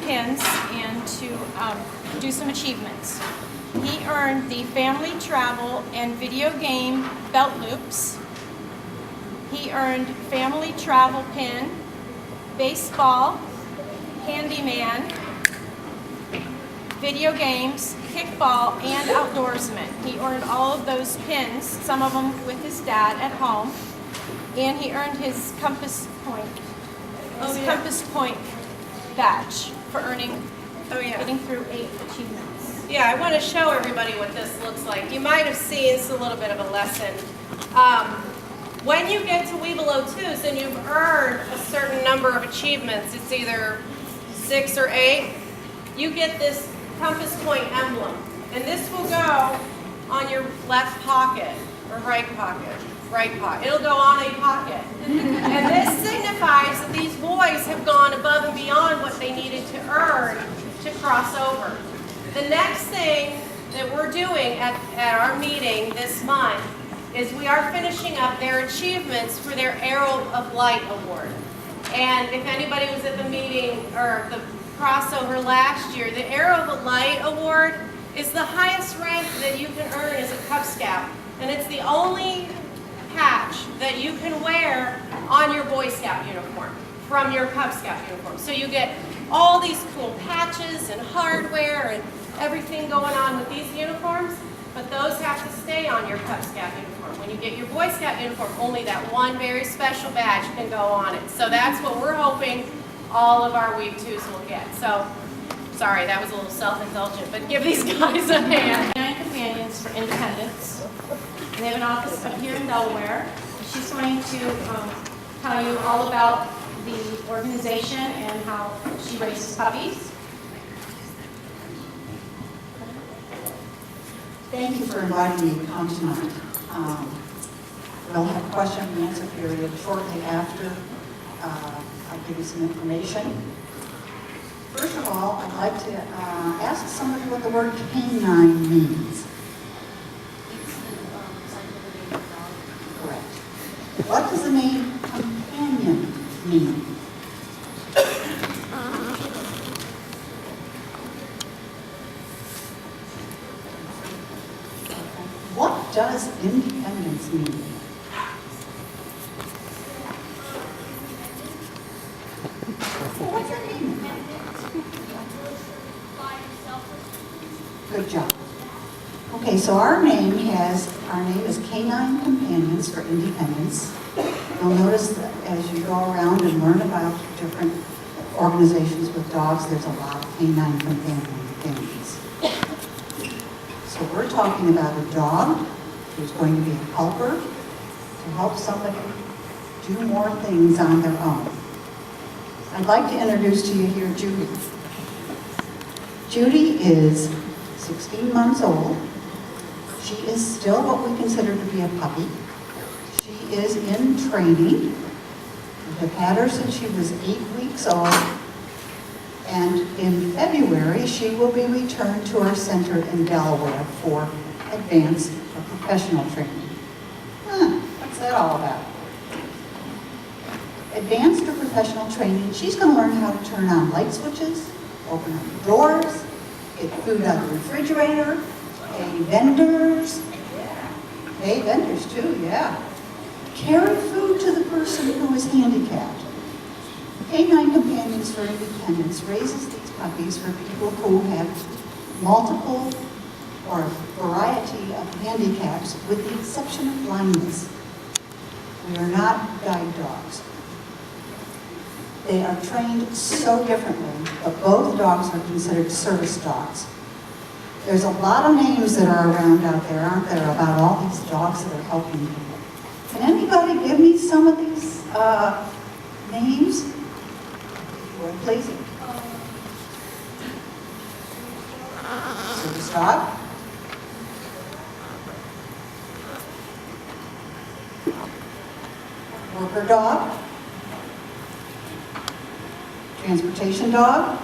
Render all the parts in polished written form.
pins and to do some achievements. He earned the Family Travel and Video Game Belt Loops. He earned Family Travel Pin, Baseball, Handyman, Video Games, Kickball, and Outdoorsman. He earned all of those pins, some of them with his dad at home, and he earned his Compass Point, Compass Point badge for earning, getting through 8 achievements. Yeah, I want to show everybody what this looks like. You might have seen, this is a little bit of a lesson. When you get to Webelow 2s and you've earned a certain number of achievements, it's either 6 or 8, you get this Compass Point emblem. And this will go on your left pocket or right pocket. Right pocket. It'll go on a pocket. And this signifies that these boys have gone above and beyond what they needed to earn to cross over. The next thing that we're doing at our meeting this month is we are finishing up their achievements for their Arrow of Light Award. And if anybody was at the meeting or the crossover last year, the Arrow of the Light Award is the highest rank that you can earn as a Cub Scout. And it's the only patch that you can wear on your Boy Scout uniform from your Cub Scout uniform. So you get all these cool patches and hardware and everything going on with these uniforms, but those have to stay on your Cub Scout uniform. When you get your Boy Scout uniform, only that one very special badge can go on it. So that's what we're hoping all of our Weeb 2s will get. So, sorry, that was a little self-indulgent, but give these guys a hand. Canine Companions for Independence. And they have an office up here in Delaware. She's going to tell you all about the organization and how she raises puppies. Thank you for inviting me to come tonight. We'll have a question and answer period shortly after I give you some information. First of all, I'd like to ask somebody what the word canine means. Correct. What does the name companion mean? What does independence mean? Well, what's that mean? Good job. Okay, so our name is Canine Companions for Independence. You'll notice that as you go around and learn about different organizations with dogs, there's a lot of canine companion things. So we're talking about a dog who's going to be a helper to help somebody do more things on their own. I'd like to introduce to you here Judy. Judy is 16 months old. She is still what we consider to be a puppy. She is in training. We have had her since she was 8 weeks old. And in February, she will be returned to our center in Delaware for advanced or professional training. What's that all about? Advanced or professional training, she's going to learn how to turn on light switches, open up doors, get food out of the refrigerator, pay vendors. Pay vendors too, yeah. Carry food to the person who is handicapped. Canine Companions for Independence raises these puppies for people who have multiple or a variety of handicaps, with the exception of blindness. We are not guide dogs. They are trained so differently, but both dogs are considered service dogs. There's a lot of names that are around out there, aren't there, about all these dogs that are helping people. Can anybody give me some of these names? Well, please. Service dog. Worker dog. Transportation dog.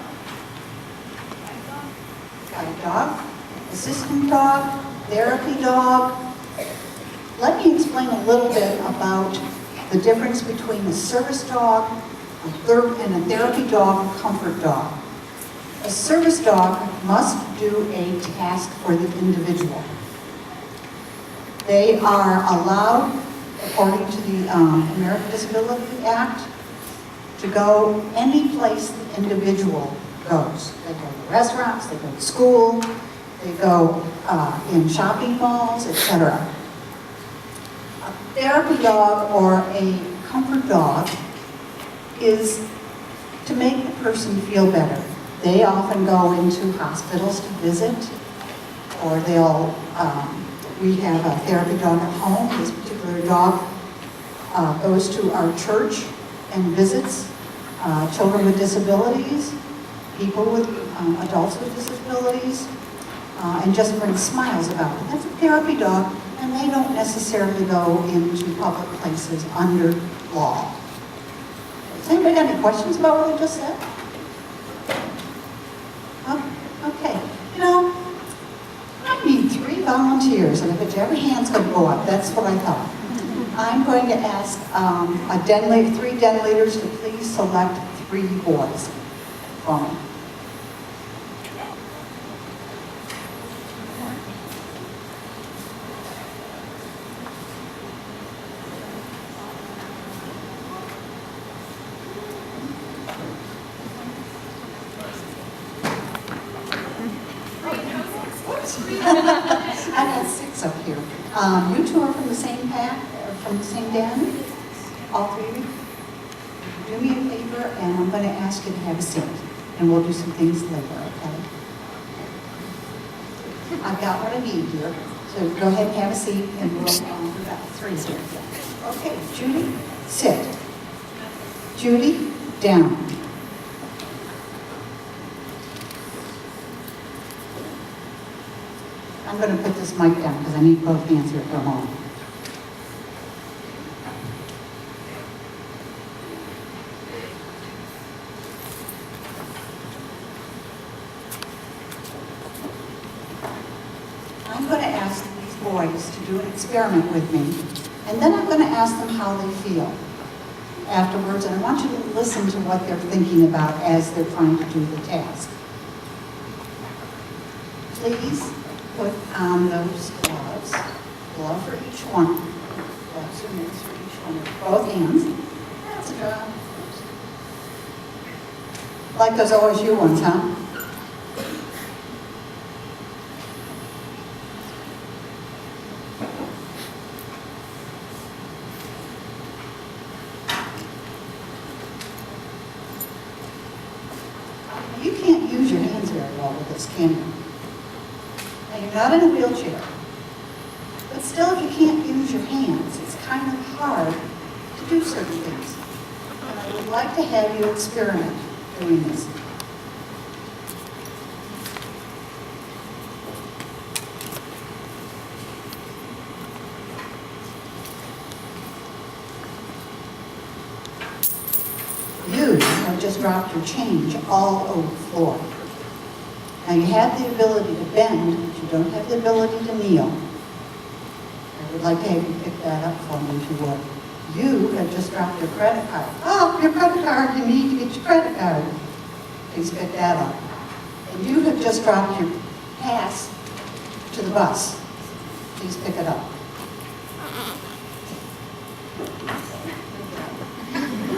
Guide dog. Assistant dog. Therapy dog. Let me explain a little bit about the difference between a service dog and a therapy dog and comfort dog. A service dog must do a task for the individual. They are allowed, according to the American Disability Act, to go any place the individual goes. They go to restaurants, they go to school, they go in shopping malls, etc. A therapy dog or a comfort dog is to make the person feel better. They often go into hospitals to visit, or we have a therapy dog at home. This particular dog goes to our church and visits children with disabilities, people with adults with disabilities, and just brings smiles about it. That's a therapy dog, and they don't necessarily go into public places under law. Has anybody got any questions about what I just said? Okay. You know, I need 3 volunteers, and I bet you every hand's going to go up. That's what I thought. I'm going to ask 3 den leaders to please select 3 boys for me. I got 6 up here. You 2 are from the same pack, or from the same den? All 3 of you? Do me a favor, and I'm going to ask you to have a seat, and we'll do some things later, okay? I've got what I need here, so go ahead and have a seat, and we've got 3 here. Okay, Judy, sit. Judy, down. I'm going to put this mic down because I need both hands here for a moment. I'm going to ask these boys to do an experiment with me, and then I'm going to ask them how they feel afterwards, and I want you to listen to what they're thinking about as they're trying to do the task. Please put on those gloves, glove for each one, gloves are made for each one, both hands. That's a job. Like those OSU ones, huh? You can't use your hands very well with this, can you? Now, you're not in a wheelchair, but still, if you can't use your hands, it's kind of hard to do certain things. And I would like to have you experiment doing this. You have just dropped your change all over the floor. Now you have the ability to bend, but you don't have the ability to kneel. I would like to have you pick that up for me if you would. You have just dropped your credit card. Oh, your credit card, you need to get your credit card. Please pick that up. And you have just dropped your pass to the bus. Please pick it up.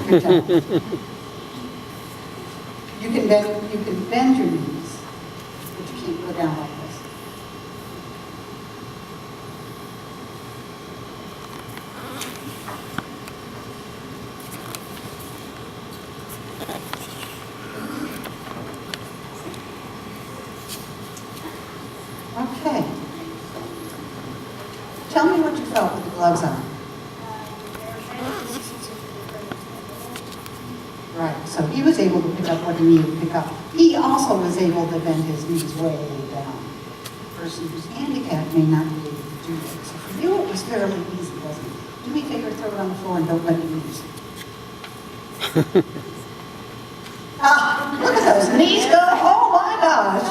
Good job. You can bend your knees, but you can't go down like this. Okay. Tell me what you felt with the gloves on. Right, so he was able to pick up what he needed to pick up. He also was able to bend his knees way down. The person who's handicapped may not be able to do that. So for you, it was fairly easy, wasn't it? Do me a favor, throw it on the floor and don't bend your knees. Look at those knees go, oh my gosh.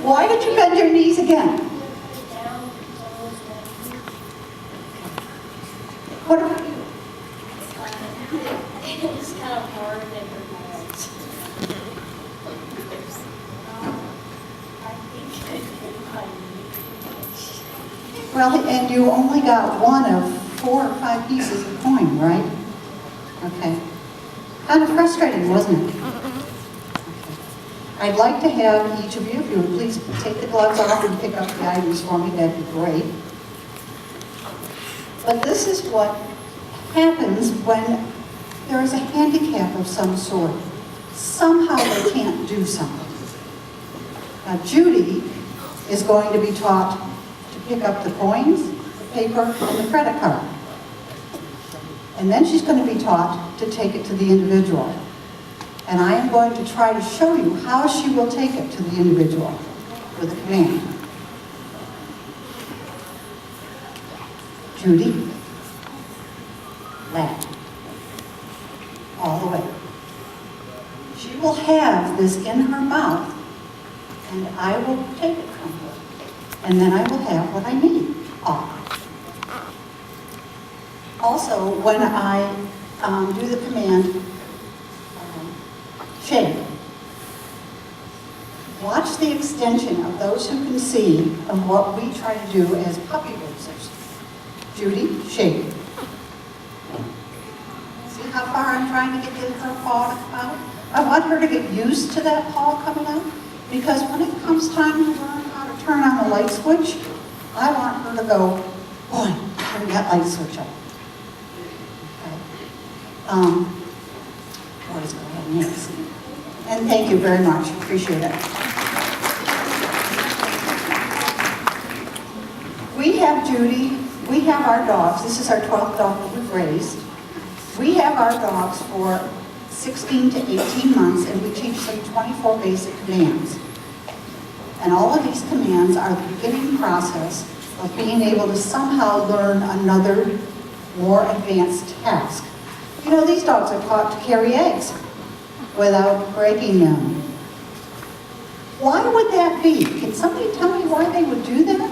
Why did you bend your knees again? What about you? It's kind of hard and it hurts. Well, and you only got one of 4 or 5 pieces of coin, right? Okay. Kind of frustrating, wasn't it? I'd like to have each of you, if you would please take the gloves off and pick up the items for me, that'd be great. But this is what happens when there is a handicap of some sort. Somehow they can't do something. Now Judy is going to be taught to pick up the coins, the paper, and the credit card. And then she's going to be taught to take it to the individual. And I am going to try to show you how she will take it to the individual with a command. Judy, left, all the way. She will have this in her mouth, and I will take it from her. And then I will have what I need, off. Also, when I do the command, shake, watch the extension of those who can see of what we try to do as puppy raisers. Judy, shake. See how far I'm trying to get her paw to come out? I want her to get used to that paw coming out, because when it comes time to learn how to turn on the light switch, I want her to go, boy, turn that light switch on. Okay. Boys, go ahead and next. And thank you very much, appreciate it. We have Judy, we have our dogs. This is our 12th dog that we've raised. We have our dogs for 16 to 18 months, and we teach them 24 basic commands. And all of these commands are the beginning process of being able to somehow learn another, more advanced task. You know, these dogs are taught to carry eggs without breaking them. Why would that be? Can somebody tell me why they would do that?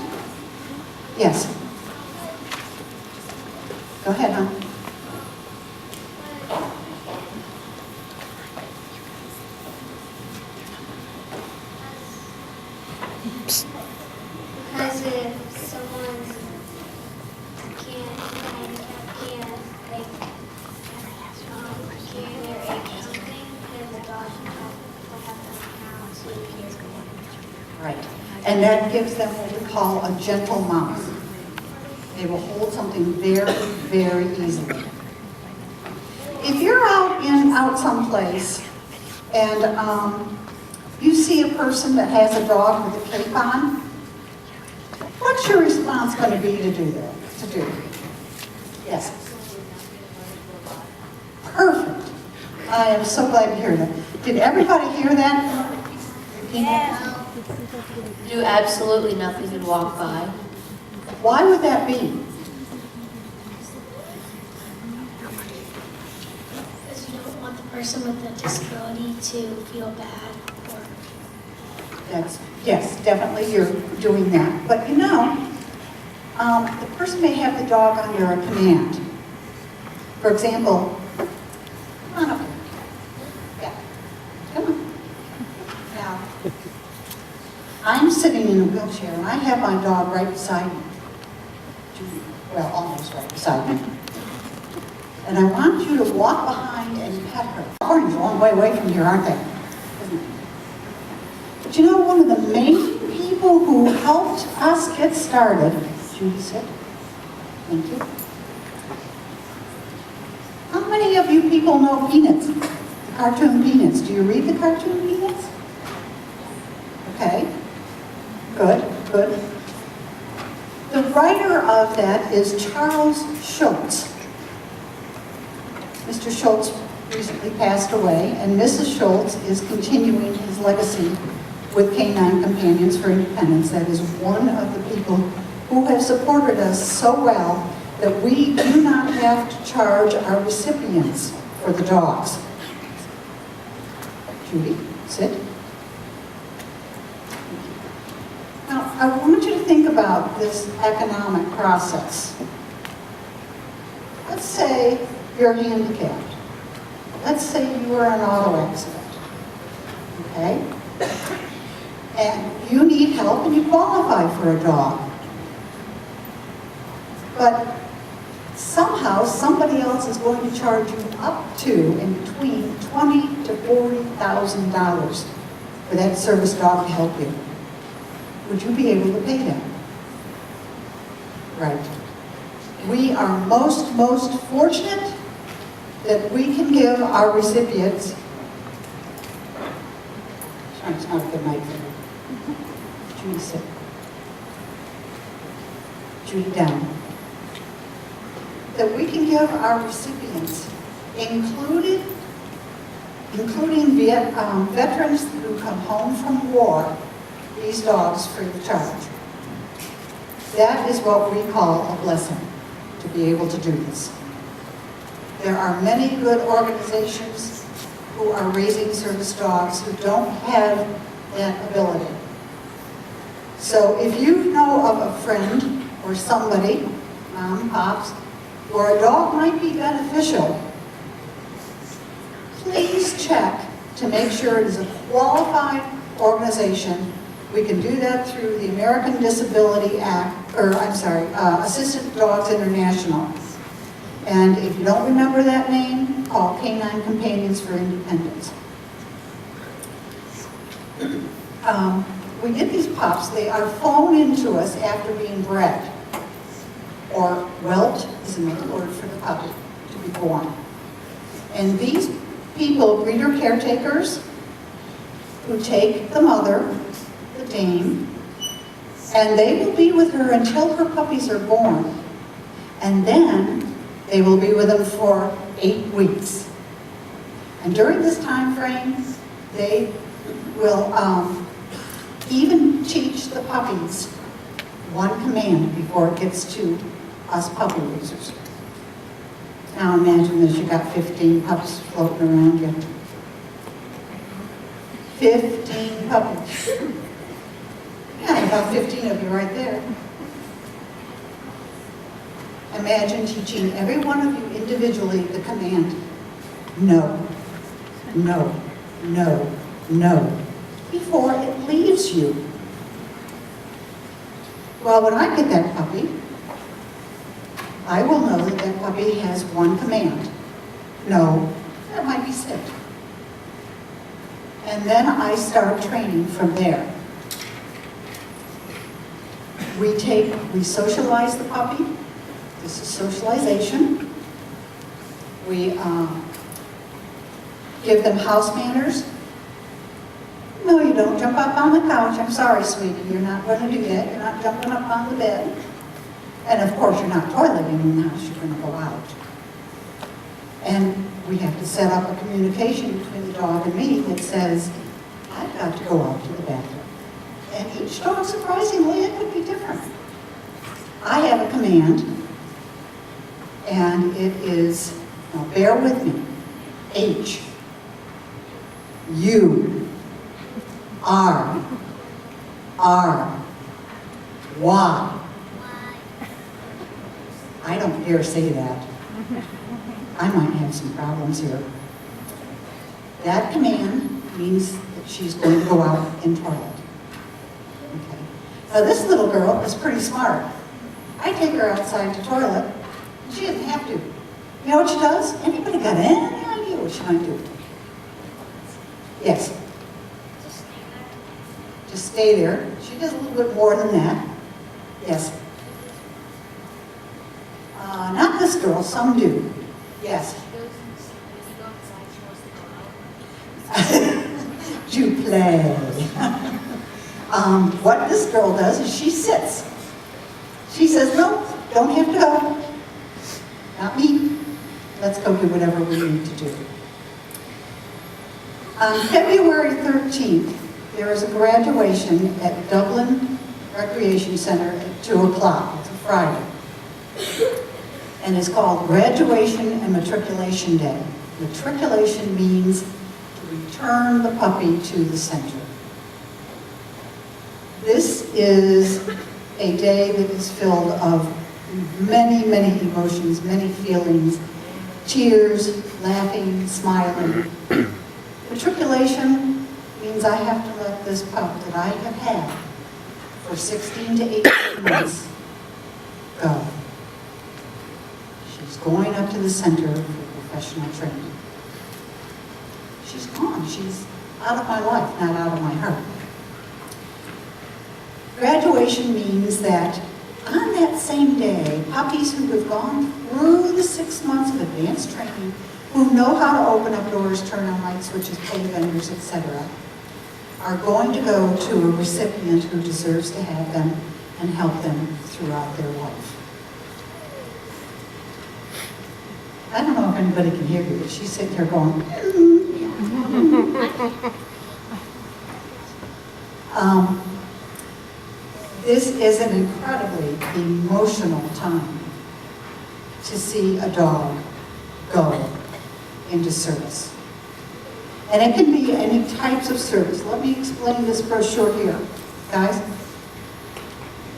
Yes. Go ahead, hon. Because if someone can't like carry their egg or something, then the dog will have them out so you can. Right. And that gives them what we call a gentle mouth. They will hold something very, very easily. If you're out someplace and you see a person that has a dog with a cape on, what's your response going to be to do that? Yes. Perfect. I am so glad to hear that. Did everybody hear that? Yeah. Do absolutely nothing and walk by. Why would that be? Because you don't want the person with the disability to feel bad or... Yes, definitely you're doing that. But you know, the person may have the dog under a command. For example, come on up here. Yeah, come on. Now, I'm sitting in a wheelchair and I have my dog right beside me. Well, almost right beside me. And I want you to walk behind and pet her. California's a long way away from here, aren't they? But you know, one of the main people who helped us get started, Judy said, thank you. How many of you people know Peanuts? The cartoon Peanuts. Do you read the cartoon Peanuts? Okay, good. The writer of that is Charles Schultz. Mr. Schultz recently passed away, and Mrs. Schultz is continuing his legacy with Canine Companions for Independence. That is one of the people who have supported us so well that we do not have to charge our recipients for the dogs. Judy, sit. Now, I want you to think about this economic process. Let's say you're handicapped. Let's say you were in an auto accident, okay? And you need help and you qualify for a dog. but somehow somebody else is going to charge you up to in between $20,000 to $40,000 for that service dog to help you. Would you be able to pay them? Right. We are most fortunate that we can give our recipients. Sorry, it's not a good night for me. Judy, sit. Judy, down. That we can give our recipients, including veterans who come home from war, these dogs free of charge. That is what we call a blessing, to be able to do this. There are many good organizations who are raising service dogs who don't have that ability. So if you know of a friend or somebody, mom, pops, where a dog might be beneficial, please check to make sure it is a qualified organization. We can do that through the American Disability Act, Assistant Dogs International. And if you don't remember that name, call Canine Companions for Independence. We get these pups, they are flown into us after being bred, or whelped is another word for the puppy, to be born. And these people, breeder caretakers, who take the mother, the dame, and they will be with her until her puppies are born. And then they will be with them for 8 weeks. And during this time frame, they will even teach the puppies one command before it gets to us puppy raisers. Now imagine that you got 15 pups floating around you. 15 puppies. Yeah, about 15 of you right there. Imagine teaching every one of you individually the command, no, no, no, no, before it leaves you. Well, when I get that puppy, I will know that that puppy has one command. No, that might be sick. And then I start training from there. We socialize the puppy. This is socialization. We give them house manners. No, you don't jump up on the couch. I'm sorry, sweetie, you're not going to do that. You're not jumping up on the bed. And of course, you're not toileting in the house. You're going to go out. And we have to set up a communication between the dog and me that says, I've got to go out to the bathroom. And each dog, surprisingly, it could be different. I have a command, and it is, now bear with me, H, U, R, Y. I don't dare say that. I might have some problems here. That command means that she's going to go out and toilet. Okay. Now this little girl is pretty smart. I take her outside to toilet. She doesn't have to. You know what she does? Anybody got any idea what she might do? Yes. Just stay there. She does a little bit more than that. Yes. Not this girl, some do. Yes. Do play. What this girl does is she sits. She says, no, don't have to go. Not me. Let's go do whatever we need to do. On February 13th, there is a graduation at Dublin Recreation Center at 2 o'clock. It's a Friday. And it's called Graduation and Matriculation Day. Matriculation means to return the puppy to the center. This is a day that is filled of many, many emotions, many feelings, tears, laughing, smiling. Matriculation means I have to let this pup that I have had for 16 to 18 months go. going up to the center for professional training. She's gone. She's out of my life, not out of my heart. Graduation means that on that same day, puppies who have gone through the 6 months of advanced training, who know how to open up doors, turn on light switches, pay vendors, etc., are going to go to a recipient who deserves to have them and help them throughout their life. I don't know if anybody can hear you, but she's sitting here going, this is an incredibly emotional time to see a dog go into service. And it can be any types of service. Let me explain this brochure here. Guys,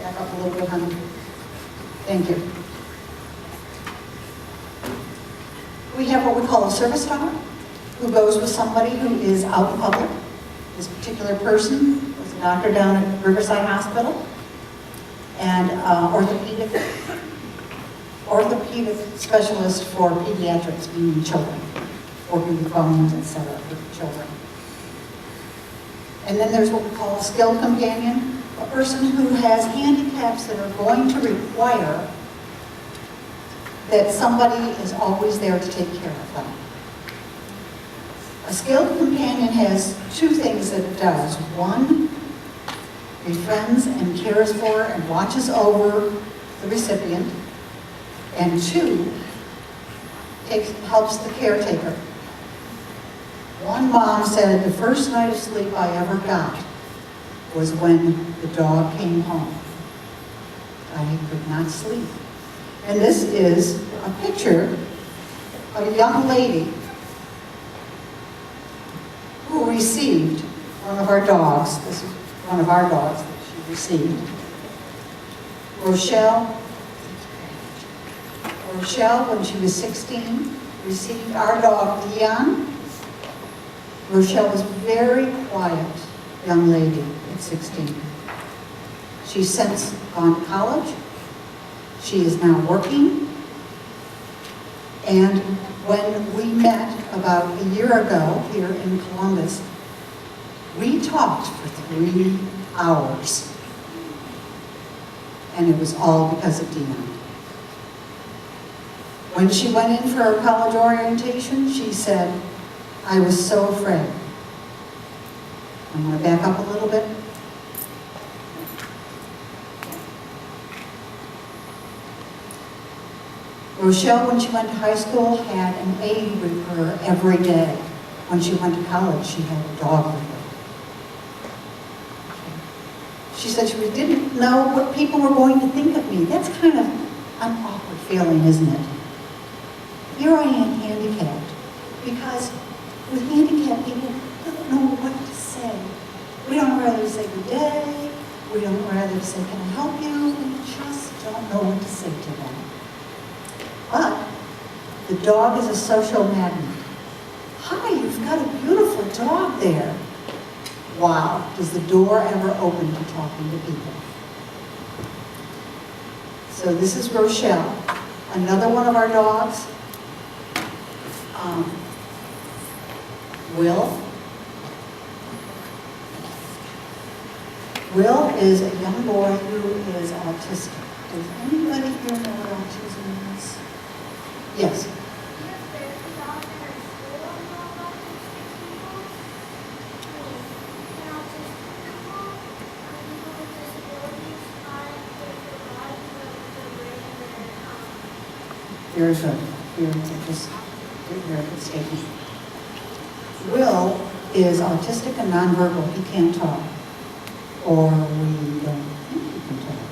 back up a little bit, honey. Thank you. We have what we call a service dog, who goes with somebody who is out in public. This particular person was a doctor down at Riverside Hospital, and orthopedic specialist for pediatrics, meaning children, working with bones, etc., for children. And then there's what we call a skilled companion, a person who has handicaps that are going to require that somebody is always there to take care of them. A skilled companion has two things that it does. One, befriends and cares for and watches over the recipient. And two, helps the caretaker. One mom said the first night of sleep I ever got was when the dog came home. I could not sleep. And this is a picture of a young lady who received one of our dogs. This is one of our dogs that she received. Rochelle, when she was 16, received our dog, Leon. Rochelle was a very quiet young lady at 16. She's since gone to college. She is now working. And when we met about a year ago here in Columbus, we talked for 3 hours. And it was all because of Dina. When she went in for her college orientation, she said, I was so afraid. I'm going to back up a little bit. Rochelle, when she went to high school, had an aide with her every day. When she went to college, she had a dog with her. She said she didn't know what people were going to think of me. That's kind of an awkward feeling, isn't it? Here I am handicapped, because with handicapped people, we don't know what to say. We don't know whether to say good day. We don't know whether to say, can I help you? We just don't know what to say to them. But the dog is a social magnet. Hi, you've got a beautiful dog there. Wow, does the door ever open to talking to people? So this is Rochelle, another one of our dogs. Will is a young boy who is autistic. Does anybody here know what autism is? Yes. Very good. Very good statement. Will is autistic and nonverbal. He can't talk. Or we don't think he can talk.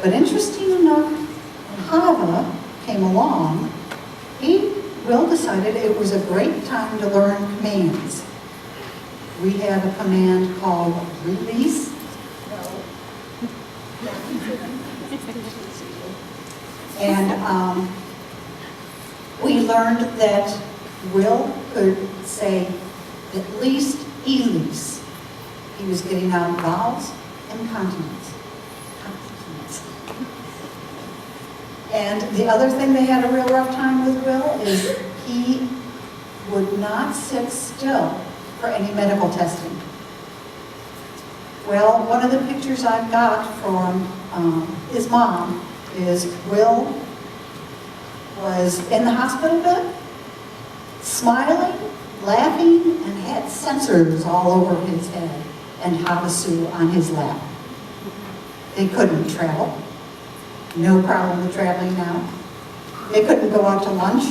But interesting enough, when Hava came along, Will decided it was a great time to learn commands. We have a command called release. And we learned that Will could say at least Elise. He was getting out vowels and consonants. And the other thing they had a real rough time with Will is he would not sit still for any medical testing. Well, one of the pictures I've got from his mom is Will was in the hospital bed, smiling, laughing, and had sensors all over his head and Havasu on his lap. They couldn't travel. No problem with traveling now. They couldn't go out to lunch.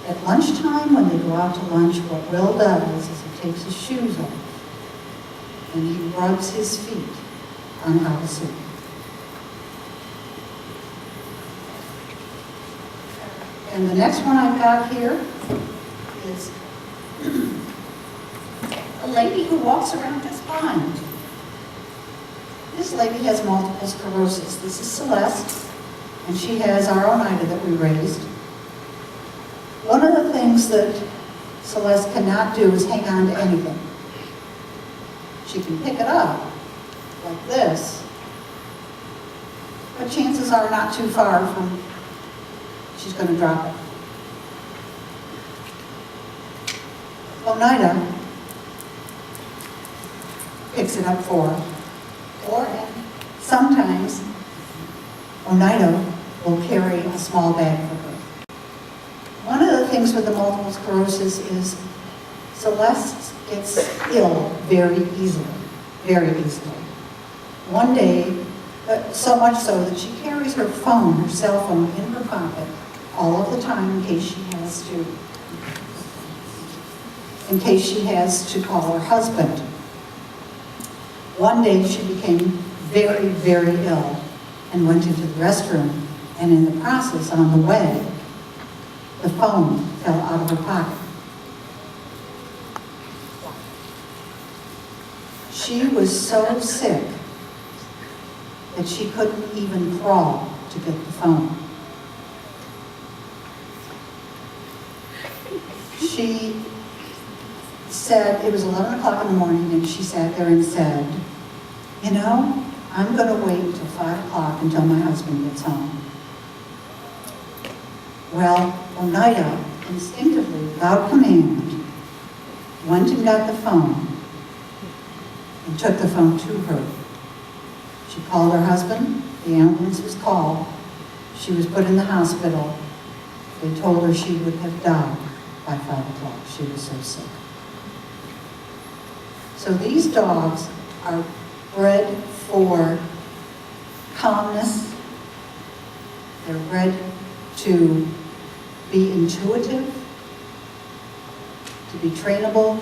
At lunchtime, when they go out to lunch, what Will does is he takes his shoes off and he rubs his feet on Havasu. And the next one I've got here is a lady who walks around just fine. This lady has multiple sclerosis. This is Celeste, and she has our Oneida that we raised. One of the things that Celeste cannot do is hang on to anything. She can pick it up, like this, but chances are not too far from she's going to drop it. Oneida picks it up for her. Or sometimes Oneida will carry a small bag for her. One of the things with the multiple sclerosis is Celeste gets ill very easily, very easily. One day, so much so that she carries her phone, her cell phone, in her pocket all of the time in case she has to call her husband. One day she became very, very ill and went into the restroom, and in the process, on the way, the phone fell out of her pocket. She was so sick that she couldn't even crawl to get the phone. She said, it was 11 o'clock in the morning, and she sat there and said, you know, I'm going to wait until 5 o'clock until my husband gets home. Well, Oneida, instinctively, without command, went and got the phone and took the phone to her. She called her husband, the ambulance was called, she was put in the hospital. They told her she would have died by 5 o'clock. She was so sick. So these dogs are bred for calmness. They're bred to be intuitive, to be trainable,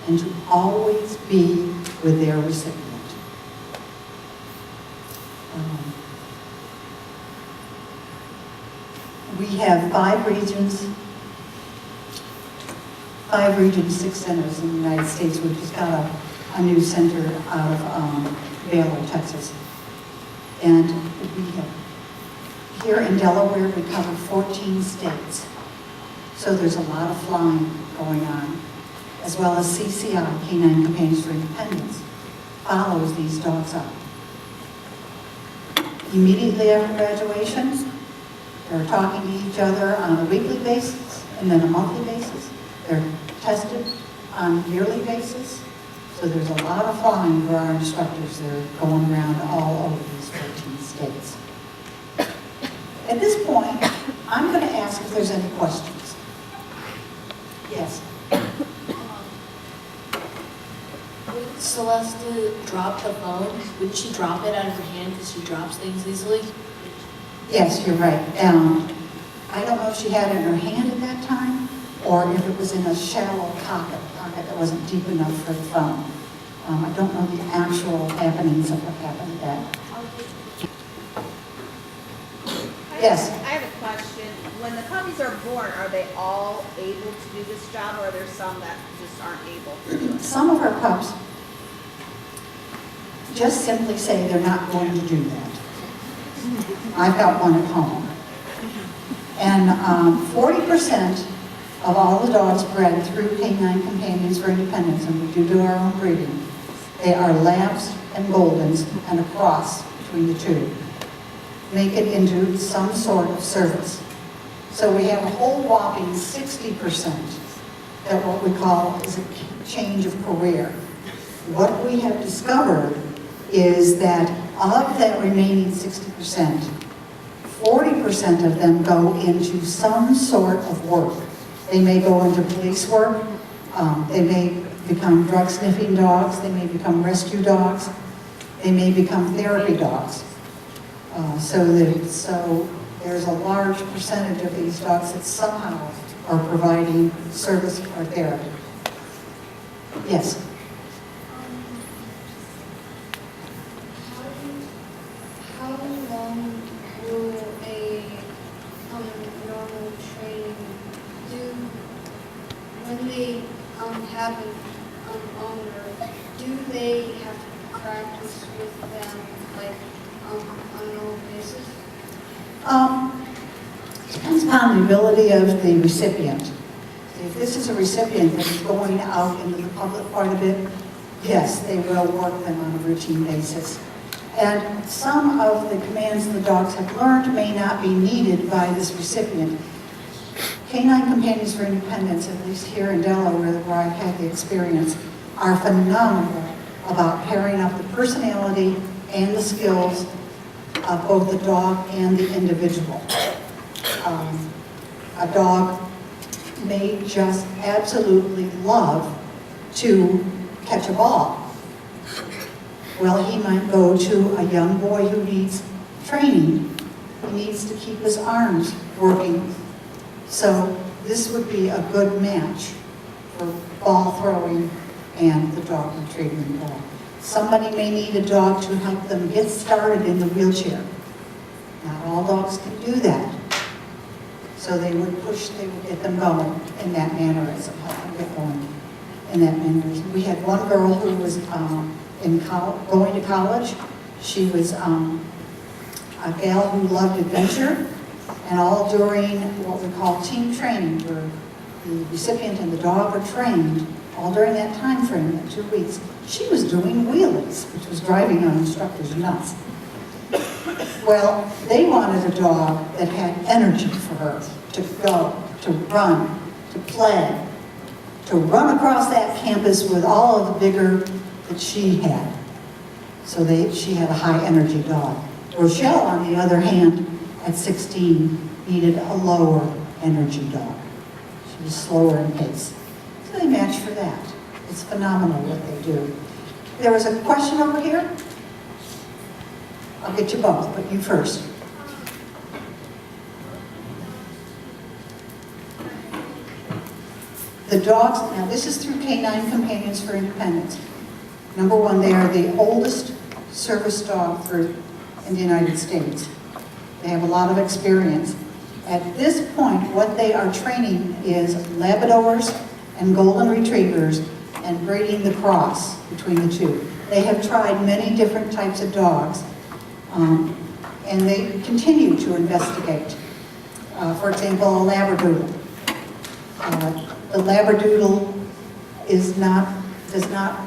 and to always be with their recipient. We have 5 regions, 6 centers in the United States. We've just got a new center out of Baylor, Texas. And we have, here in Delaware, we cover 14 states. So there's a lot of flying going on, as well as CCI, Canine Companions for Independence, follows these dogs up. Immediately after graduation, they're talking to each other on a weekly basis and then a monthly basis. They're tested on a yearly basis. So there's a lot of flying for our instructors. They're going around all over these 14 states. At this point, I'm going to ask if there's any questions. Yes? Would Celeste drop the phone? Would she drop it out of her hand because she drops things easily? Yes, you're right. I don't know if she had it in her hand at that time or if it was in a shallow pocket that wasn't deep enough for the phone. I don't know the actual happenings of what happened then. Yes? I have a question. When the puppies are born, are they all able to do this job, or are there some that just aren't able to do it? Some of our pups just simply say they're not going to do that. I've got one at home. And 40% of all the dogs bred through Canine Companions for Independence, and we do our own breeding, they are Labs and Goldens and a cross between the two. make it into some sort of service. So we have a whole whopping 60% that what we call is a change of career. What we have discovered is that of that remaining 60%, 40% of them go into some sort of work. They may go into police work, they may become drug sniffing dogs, they may become rescue dogs, they may become therapy dogs. So there's a large percentage of these dogs that somehow are providing service or therapy. Yes? How long will a normal training do when they have an owner? Do they have to practice with them like on a normal basis? Depends upon the ability of the recipient. If this is a recipient that is going out into the public quite a bit, yes, they will work them on a routine basis. And some of the commands the dogs have learned may not be needed by this recipient. Canine Companions for Independence, at least here in Delaware where I've had the experience, are phenomenal about pairing up the personality and the skills of both the dog and the individual. A dog may just absolutely love to catch a ball. Well, he might go to a young boy who needs training. He needs to keep his arms working. So this would be a good match for ball throwing and the dog retrieving the ball. Somebody may need a dog to help them get started in the wheelchair. Not all dogs can do that. So they would get them going in that manner as a help them get going in that manner. We had one girl who was going to college. She was a gal who loved adventure, and all during what we call team training, where the recipient and the dog are trained, all during that time frame, that 2 weeks, she was doing wheelies, which was driving our instructors nuts. Well, they wanted a dog that had energy for her to go, to run, to play, to run across that campus with all of the vigor that she had. So she had a high energy dog. Rochelle, on the other hand, at 16, needed a lower energy dog. She was slower in pace. So they match for that. It's phenomenal what they do. There was a question over here. I'll get you both, but you first. The dogs, now this is through Canine Companions for Independence. Number one, they are the oldest service dog group in the United States. They have a lot of experience. At this point, what they are training is Labradors and Golden Retrievers and breeding the cross between the two. They have tried many different types of dogs, and they continue to investigate. For example, a Labradoodle. The Labradoodle does not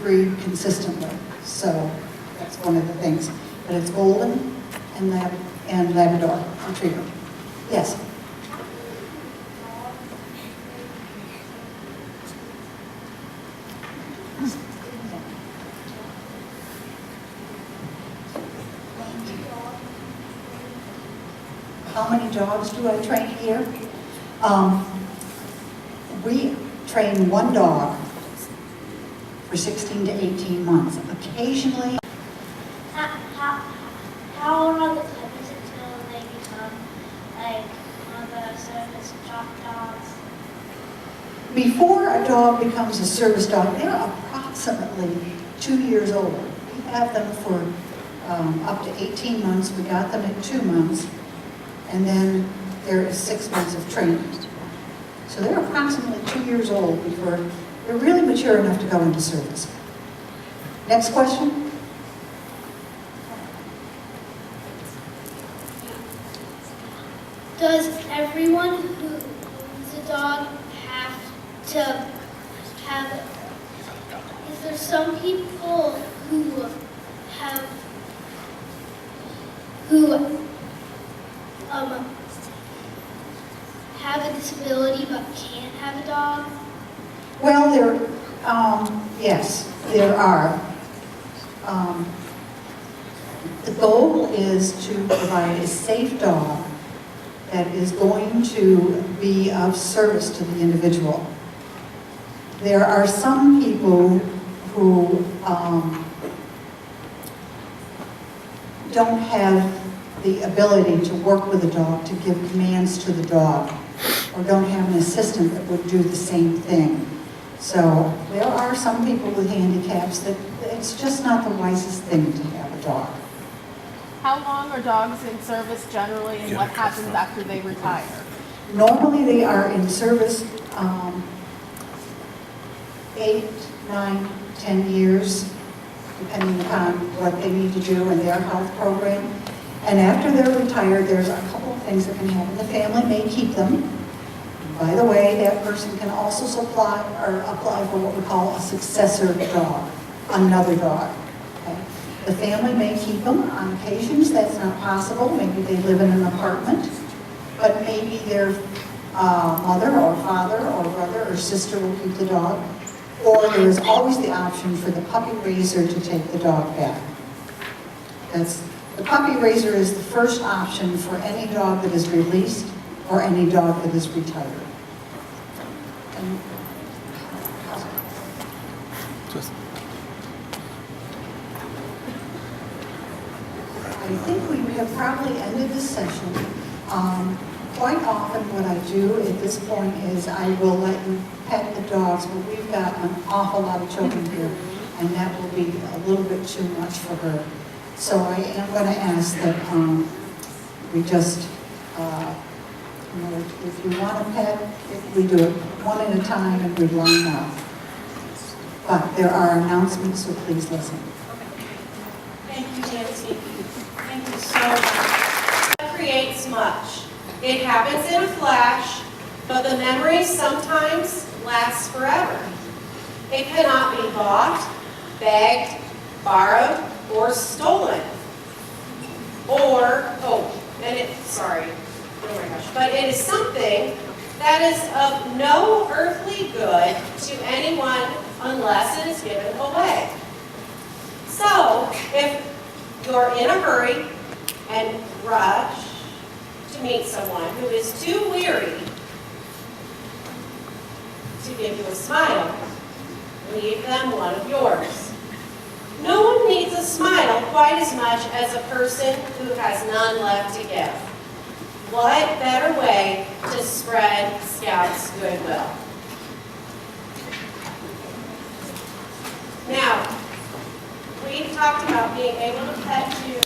breed consistently, so that's one of the things. But it's Golden and Labrador Retriever. Yes? How many dogs do I train a year? We train one dog for 16 to 18 months. Occasionally, How old are the puppies until they become like one of the service dogs? before a dog becomes a service dog, they're approximately 2 years old. We have them for up to 18 months. We got them at 2 months. And then there is 6 months of training. So they're approximately 2 years old before they're really mature enough to go into service. Next question? Does everyone who owns a dog have to have, is there some people who who have a disability but can't have a dog? Well, yes, there are. The goal is to provide a safe dog that is going to be of service to the individual. There are some people who don't have the ability to work with a dog, to give commands to the dog, or don't have an assistant that would do the same thing. So there are some people with handicaps that it's just not the wisest thing to have a dog. How long are dogs in service generally, and what happens after they retire? Normally they are in service 8, 9, 10 years, depending upon what they need to do in their health program. And after they're retired, there's a couple of things that can happen. The family may keep them. By the way, that person can also apply for what we call a successor dog, another dog. Okay? The family may keep them. On occasions, that's not possible. Maybe they live in an apartment, but maybe their mother or father or brother or sister will keep the dog. Or there is always the option for the puppy raiser to take the dog back. The puppy raiser is the first option for any dog that is released or any dog that is retired. And I think we have probably ended this session. Quite often what I do at this point is I will let you pet the dogs, but we've got an awful lot of children here, and that will be a little bit too much for her. So I am going to ask that we just, if you want a pet, we do it one at a time and we line up. But there are announcements, so please listen. Thank you, Nancy. Thank you so much. That creates much. It happens in a flash, but the memories sometimes last forever. It cannot be bought, begged, borrowed, or stolen. But it is something that is of no earthly good to anyone unless it is given away. So, if you're in a hurry and rush to meet someone who is too weary to give you a smile, leave them one of yours. No one needs a smile quite as much as a person who has none left to give. What better way to spread Scouts' goodwill? Now, we've talked about being able to pet you.